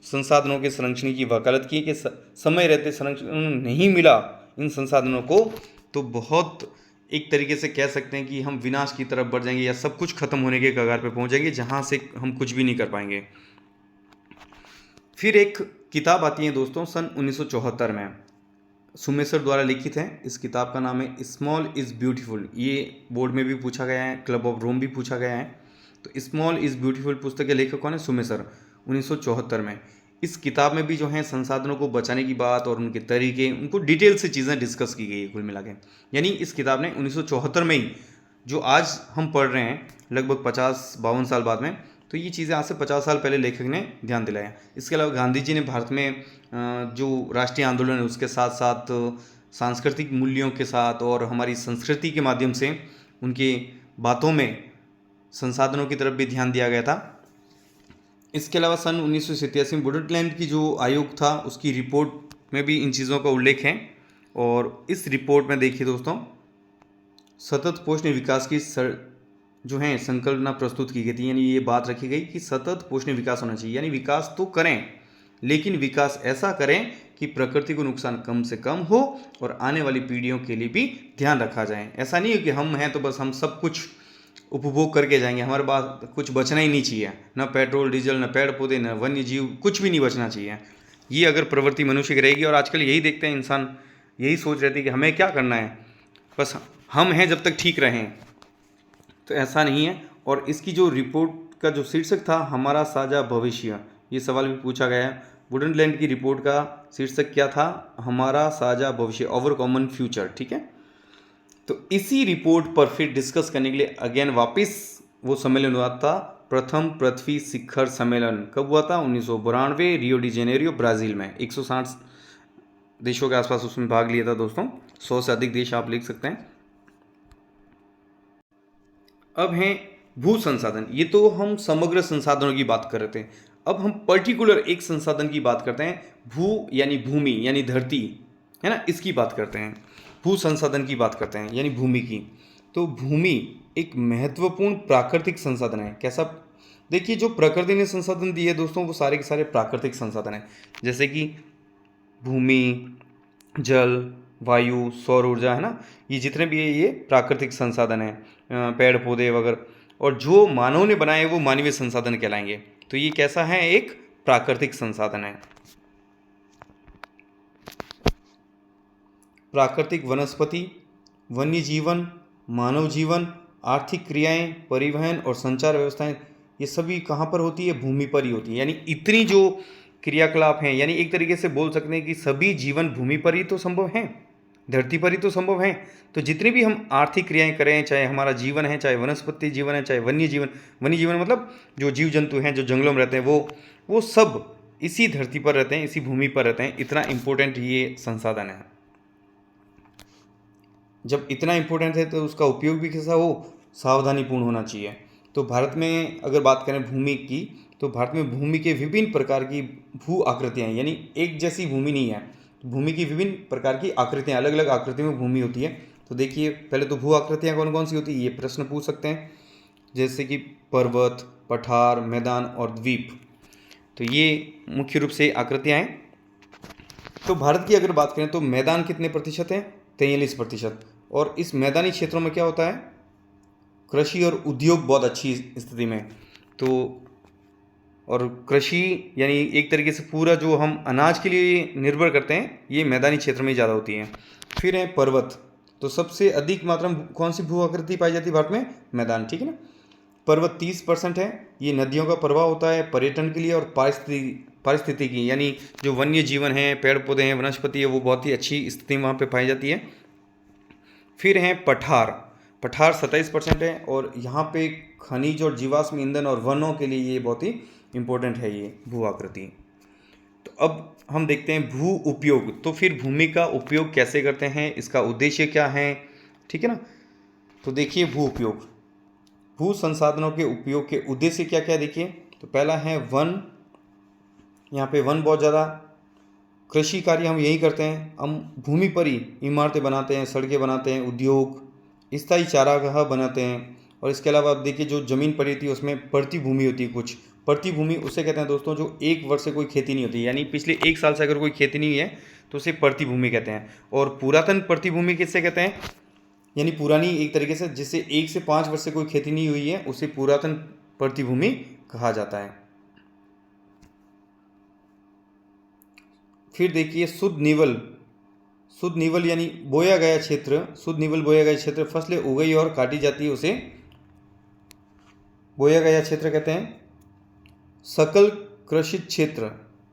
संसाधनों के संरक्षण की वकालत की कि समय रहते संरक्षण नहीं मिला इन संसाधनों को तो बहुत एक तरीके से कह सकते हैं कि हम विनाश की तरफ बढ़ जाएंगे या सब कुछ खत्म होने के कगार पे पहुंच जाएंगे, जहां से हम कुछ भी नहीं कर पाएंगे। फिर एक किताब आती है दोस्तों सन 1974 में, सुमेसर द्वारा लिखित है। इस किताब का नाम है स्मॉल इज़ ब्यूटीफुल। ये बोर्ड में भी पूछा गया है, क्लब ऑफ रोम भी पूछा गया है। तो स्मॉल इज़ ब्यूटीफुल पुस्तक के लेखक कौन है? सुमेसर, 1974 में। इस किताब में भी जो है संसाधनों को बचाने की बात और उनके तरीके, उनको डिटेल से चीज़ें डिस्कस की गई है कुल मिला के। यानी इस किताब ने 1974 में ही जो आज हम पढ़ रहे हैं लगभग 50-52 साल बाद में, तो ये चीज़ें आज से 50 साल पहले लेखक ने ध्यान दिलाया। इसके अलावा गांधी जी ने भारत में जो राष्ट्रीय आंदोलन है उसके साथ साथ सांस्कृतिक मूल्यों के साथ और हमारी संस्कृति के माध्यम से उनके बातों में संसाधनों की तरफ भी ध्यान दिया गया था। इसके अलावा सन 1987 में वुडलैंड की जो आयोग था उसकी रिपोर्ट में भी इन चीज़ों का उल्लेख है। और इस रिपोर्ट में देखिए दोस्तों, सतत पोषण विकास की जो है संकल्पना प्रस्तुत की गई थी। यानी ये बात रखी गई कि सतत पोषण विकास होना चाहिए, यानी विकास तो करें लेकिन विकास ऐसा करें कि प्रकृति को नुकसान कम से कम हो और आने वाली पीढ़ियों के लिए भी ध्यान रखा जाए। ऐसा नहीं है कि हम हैं तो बस हम सब कुछ उपभोग करके जाएंगे, हमारे पास कुछ बचना ही नहीं चाहिए, न पेट्रोल डीजल, न पेड़ पौधे, न वन्य जीव, कुछ भी नहीं बचना चाहिए। ये अगर प्रवृत्ति मनुष्य की रहेगी, और आजकल यही देखते हैं इंसान, यही सोच रहे थे कि हमें क्या करना है, बस हम हैं जब तक ठीक रहें, तो ऐसा नहीं है। और इसकी जो रिपोर्ट का जो शीर्षक था हमारा साझा भविष्य, ये सवाल भी पूछा गया है। वुडलैंड की रिपोर्ट का शीर्षक क्या था? हमारा साझा भविष्य, अवर कॉमन फ्यूचर, ठीक है। तो इसी रिपोर्ट पर फिर डिस्कस करने के लिए अगेन वापस वो सम्मेलन हुआ था, प्रथम पृथ्वी शिखर सम्मेलन। कब हुआ था? 1992, रियो डी जेनेरियो, ब्राज़ील में। 160 देशों के आसपास उसमें भाग लिया था दोस्तों, 100 से अधिक देश आप लिख सकते हैं। अब हैं भू संसाधन। ये तो हम समग्र संसाधनों की बात कर रहे थे, अब हम पर्टिकुलर एक संसाधन की बात करते हैं, भू यानी भूमि यानी धरती, है ना, इसकी बात करते हैं। भू संसाधन की बात करते हैं यानी भूमि की। तो भूमि एक महत्वपूर्ण प्राकृतिक संसाधन है। कैसा? देखिए, जो प्रकृति ने संसाधन दिए दोस्तों वो सारे के सारे प्राकृतिक संसाधन हैं, जैसे कि भूमि, जल, वायु, सौर ऊर्जा, है ना, ये जितने भी है ये प्राकृतिक संसाधन हैं, पेड़ पौधे वगैरह। और जो मानव ने बनाए वो मानवीय संसाधन कहलाएंगे। तो ये कैसा है? एक प्राकृतिक संसाधन है। प्राकृतिक वनस्पति, वन्य जीवन, मानव जीवन, आर्थिक क्रियाएं, परिवहन और संचार व्यवस्थाएं, ये सभी कहाँ पर होती है? भूमि पर ही होती है। यानी इतनी जो क्रियाकलाप हैं, यानी एक तरीके से बोल सकते हैं कि सभी जीवन भूमि पर ही तो संभव है, धरती पर ही तो संभव है। तो जितनी भी हम आर्थिक क्रियाएं करें, चाहे हमारा जीवन है, चाहे वनस्पति जीवन है, चाहे वन्य जीवन, वन्य जीवन मतलब जो जीव जंतु हैं जो जंगलों में रहते हैं, वो सब इसी धरती पर रहते हैं, इसी भूमि पर रहते हैं। इतना इम्पोर्टेंट ये संसाधन है। जब इतना इम्पोर्टेंट है तो उसका उपयोग भी कैसा हो? सावधानीपूर्ण होना चाहिए। तो भारत में अगर बात करें भूमि की, तो भारत में भूमि के विभिन्न प्रकार की भू आकृतियाँ हैं, यानी एक जैसी भूमि नहीं है। भूमि की विभिन्न प्रकार की आकृतियाँ, अलग अलग आकृति में भूमि होती है। तो देखिए, पहले तो भू आकृतियाँ कौन कौन सी होती है ये प्रश्न पूछ सकते हैं, जैसे कि पर्वत, पठार, मैदान और द्वीप। तो ये मुख्य रूप से आकृतियाँ हैं। तो भारत की अगर बात करें तो मैदान कितने प्रतिशत हैं? 43%। और इस मैदानी क्षेत्रों में क्या होता है? कृषि और उद्योग बहुत अच्छी स्थिति में। तो और कृषि यानी एक तरीके से पूरा जो हम अनाज के लिए निर्भर करते हैं ये मैदानी क्षेत्र में ज़्यादा होती है। फिर है पर्वत। तो सबसे अधिक मात्रा में कौन सी भू आकृति पाई जाती है भारत में? मैदान, ठीक है ना। पर्वत 30% है। ये नदियों का प्रवाह होता है पर्यटन के लिए और पारिस्थितिकी यानी जो वन्य जीवन है, पेड़ पौधे हैं, वनस्पति है, वो बहुत ही अच्छी स्थिति में वहाँ पे पाई जाती है। फिर हैं पठार। पठार 27% है और यहाँ पे खनिज और जीवाश्म ईंधन और वनों के लिए ये बहुत ही इम्पोर्टेंट है ये भू आकृति। तो अब हम देखते हैं भू उपयोग। तो फिर भूमि का उपयोग कैसे करते हैं, इसका उद्देश्य क्या है, ठीक है ना। तो देखिए भू उपयोग, भू संसाधनों के उपयोग के उद्देश्य क्या क्या देखिए। तो पहला है वन, यहाँ पे वन बहुत ज़्यादा। कृषि कार्य हम यही करते हैं, हम भूमि पर ही इमारतें बनाते हैं, सड़कें बनाते हैं, उद्योग, स्थायी चारागाह बनाते हैं। और इसके अलावा आप देखिए जो ज़मीन पड़ी थी उसमें पड़ती भूमि होती है कुछ। पड़ती भूमि उसे कहते हैं दोस्तों जो एक वर्ष से कोई खेती नहीं होती, यानी पिछले एक साल से अगर कोई खेती नहीं है तो उसे पड़ती भूमि कहते हैं। और पुरातन पड़ती भूमि किससे कहते हैं, यानी पुरानी एक तरीके से जिससे 1 से 5 वर्ष से कोई खेती नहीं हुई है उसे पुरातन पड़ती भूमि कहा जाता है। फिर देखिए शुद्ध निवल। शुद्ध निवल यानी बोया गया क्षेत्र, शुद्ध निवल बोया गया क्षेत्र, फसलें उगाई और काटी जाती है उसे बोया गया क्षेत्र कहते हैं। सकल कृषित क्षेत्र,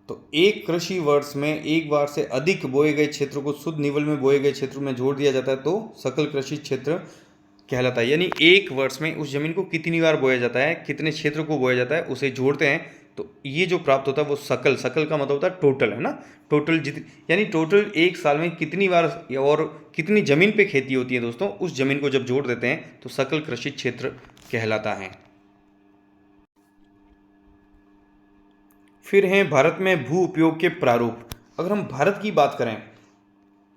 तो एक कृषि वर्ष में एक बार से अधिक बोए गए क्षेत्र को शुद्ध निवल में बोए गए क्षेत्र में जोड़ दिया जाता है तो सकल कृषि क्षेत्र कहलाता है। यानी एक वर्ष में उस जमीन को कितनी बार बोया जाता है, कितने क्षेत्र को बोया जाता है, उसे जोड़ते हैं तो ये जो प्राप्त होता है वो सकल, सकल का मतलब होता है टोटल, है ना। टोटल यानी टोटल एक साल में कितनी बार और कितनी जमीन पे खेती होती है दोस्तों, उस जमीन को जब जोड़ देते हैं तो सकल कृषि क्षेत्र कहलाता है। फिर हैं भारत में भू उपयोग के प्रारूप। अगर हम भारत की बात करें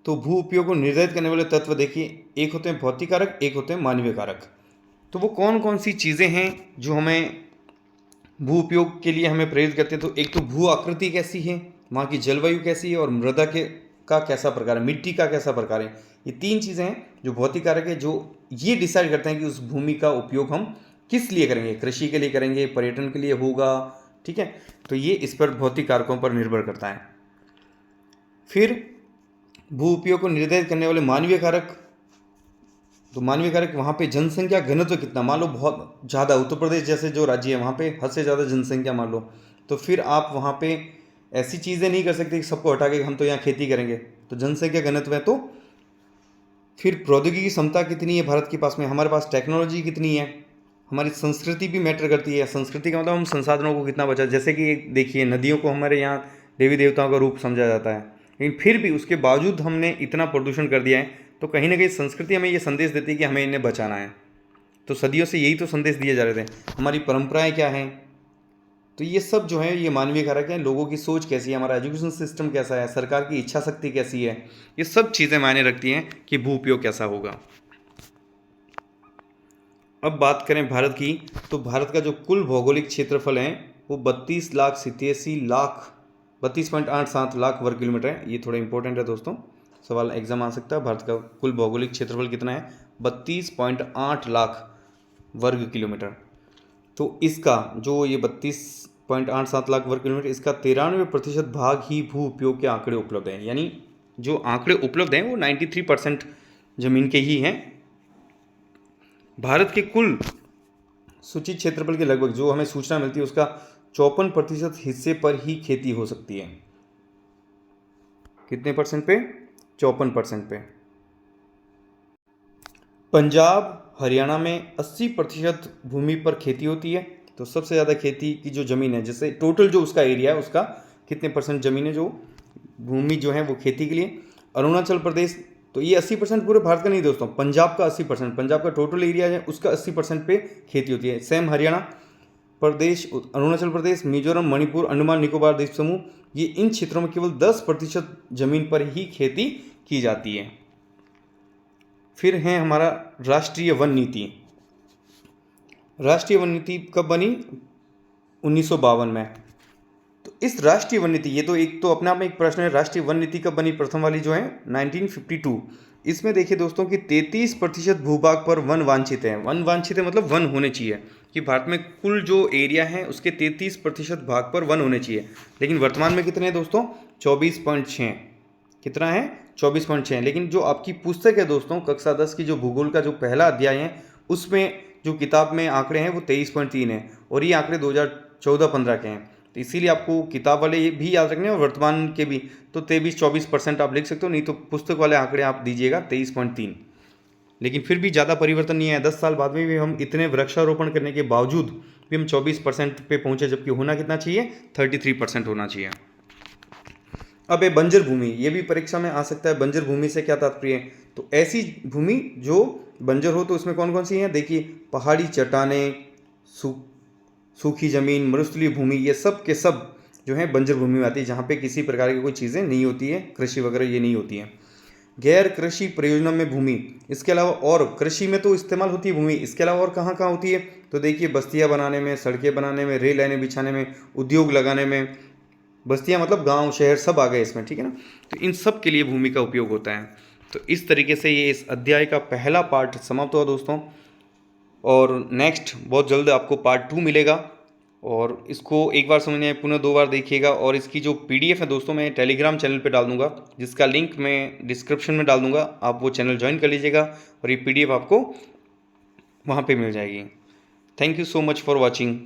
तो भू उपयोग को निर्धारित करने वाले तत्व देखिए, एक होते हैं भौतिक कारक, एक होते हैं मानवीय कारक। तो वो कौन कौन सी चीज़ें हैं जो हमें भू उपयोग के लिए हमें प्रेरित करते हैं। तो एक तो भू आकृति कैसी है, वहाँ की जलवायु कैसी है और मृदा के का कैसा प्रकार है, मिट्टी का कैसा प्रकार है। ये 3 चीज़ें हैं जो भौतिक कारक है, जो ये डिसाइड करते हैं कि उस भूमि का उपयोग हम किस लिए करेंगे, कृषि के लिए करेंगे, पर्यटन के लिए होगा, ठीक है। तो ये इस पर भौतिक कारकों पर निर्भर करता है। फिर भू उपयोग को निर्धारित करने वाले मानवीय कारक। तो मानवीय कारक वहाँ पे जनसंख्या घनत्व कितना, मान लो बहुत ज़्यादा, उत्तर प्रदेश जैसे जो राज्य है वहाँ पे हद से ज़्यादा जनसंख्या मान लो, तो फिर आप वहाँ पे ऐसी चीज़ें नहीं कर सकते कि सबको हटा के हम तो यहाँ खेती करेंगे, तो जनसंख्या घनत्व है। तो फिर प्रौद्योगिकी क्षमता कितनी है भारत के पास में, हमारे पास टेक्नोलॉजी कितनी है, हमारी संस्कृति भी मैटर करती है। संस्कृति का मतलब हम संसाधनों को कितना बचा, जैसे कि देखिए नदियों को हमारे यहाँ देवी देवताओं का रूप समझा जाता है, लेकिन फिर भी उसके बावजूद हमने इतना प्रदूषण कर दिया है। तो कहीं ना कहीं संस्कृति हमें ये संदेश देती है कि हमें इन्हें बचाना है। तो सदियों से यही तो संदेश दिए जा रहे थे। हमारी परंपराएं क्या हैं, तो ये सब जो है ये मानवीय कारक हैं। लोगों की सोच कैसी है, हमारा एजुकेशन सिस्टम कैसा है, सरकार की इच्छा शक्ति कैसी है, ये सब चीज़ें मायने रखती हैं कि भू उपयोग कैसा होगा। अब बात करें भारत की, तो भारत का जो कुल भौगोलिक क्षेत्रफल है वो 32,87,32.87 लाख वर्ग किलोमीटर है। ये थोड़ा इंपॉर्टेंट है दोस्तों, सवाल एग्जाम आ सकता है। भारत का कुल भौगोलिक क्षेत्रफल कितना है, 32.8 लाख वर्ग किलोमीटर। तो इसका जो ये 32.87 लाख वर्ग किलोमीटर, इसका 93% भाग ही भू उपयोग के आंकड़े उपलब्ध हैं। यानी जो आंकड़े उपलब्ध हैं वो 93% जमीन के ही हैं। भारत के कुल सूचित क्षेत्रफल के लगभग जो हमें सूचना मिलती है उसका 54% हिस्से पर ही खेती हो सकती है। कितने परसेंट पे, 54% पे। पंजाब हरियाणा में 80% भूमि पर खेती होती है। तो सबसे ज़्यादा खेती की जो ज़मीन है, जैसे टोटल जो उसका एरिया है उसका कितने परसेंट ज़मीन है जो भूमि जो है वो खेती के लिए। अरुणाचल प्रदेश, तो ये 80% पूरे भारत का नहीं दोस्तों, पंजाब का 80%, पंजाब का टोटल एरिया है उसका 80% पे खेती होती है। सेम हरियाणा प्रदेश, अरुणाचल प्रदेश, मिजोरम, मणिपुर, अंडमान निकोबार द्वीप समूह, ये इन क्षेत्रों में केवल 10% जमीन पर ही खेती की जाती है। फिर है हमारा राष्ट्रीय वन नीति। राष्ट्रीय वन नीति कब बनी, 1952 में। तो इस राष्ट्रीय वन नीति, ये तो एक तो अपने आप में एक प्रश्न है, राष्ट्रीय वन नीति कब बनी, प्रथम वाली जो है 1952। इसमें देखिए दोस्तों कि 33% भूभाग पर वन वांछित है। वन वांछित है मतलब वन होने चाहिए, कि भारत में कुल जो एरिया है उसके 33% भाग पर वन होने चाहिए। लेकिन वर्तमान में कितने हैं दोस्तों, 24.6। कितना है, 24.6। लेकिन जो आपकी पुस्तक है दोस्तों, कक्षा 10 की जो भूगोल का जो पहला अध्याय है उसमें जो किताब में आंकड़े हैं वो 23.3 है और ये आंकड़े 2014-15 के हैं। तो इसीलिए आपको किताब वाले भी याद रखने हैं और वर्तमान के भी। तो 23-24% आप लिख सकते हो, नहीं तो पुस्तक वाले आंकड़े आप दीजिएगा 23.3। लेकिन फिर भी ज़्यादा परिवर्तन नहीं है। 10 साल बाद में भी हम इतने वृक्षारोपण करने के बावजूद भी हम 24% पे पहुंचे, जबकि होना कितना चाहिए, 33% होना चाहिए। अब है बंजर भूमि, ये भी परीक्षा में आ सकता है। बंजर भूमि से क्या तात्पर्य है, तो ऐसी भूमि जो बंजर हो। तो उसमें कौन कौन सी हैं, देखिए, पहाड़ी चट्टानें, सूखी जमीन, मरुस्थलीय भूमि, ये सब के सब जो है बंजर भूमि में आती है, जहाँ पे किसी प्रकार की कोई चीज़ें नहीं होती है, कृषि वगैरह ये नहीं होती है। गैर कृषि प्रयोजनों में भूमि, इसके अलावा और कृषि में तो इस्तेमाल होती है भूमि, इसके अलावा और कहाँ कहाँ होती है, तो देखिए, बस्तियाँ बनाने में, सड़कें बनाने में, रेल लाइनें बिछाने में, उद्योग लगाने में। बस्तियाँ मतलब गांव शहर सब आ गए इसमें, ठीक है ना। तो इन सब के लिए भूमि का उपयोग होता है। तो इस तरीके से ये इस अध्याय का पहला पार्ट समाप्त हुआ दोस्तों, और नेक्स्ट बहुत जल्द आपको पार्ट 2 मिलेगा। और इसको एक बार समझने में पुनः 2 बार देखिएगा। और इसकी जो PDF है दोस्तों, मैं टेलीग्राम चैनल पे डाल दूंगा, जिसका लिंक मैं डिस्क्रिप्शन में डाल दूंगा। आप वो चैनल ज्वाइन कर लीजिएगा और ये PDF आपको वहाँ पे मिल जाएगी। Thank you so much for watching.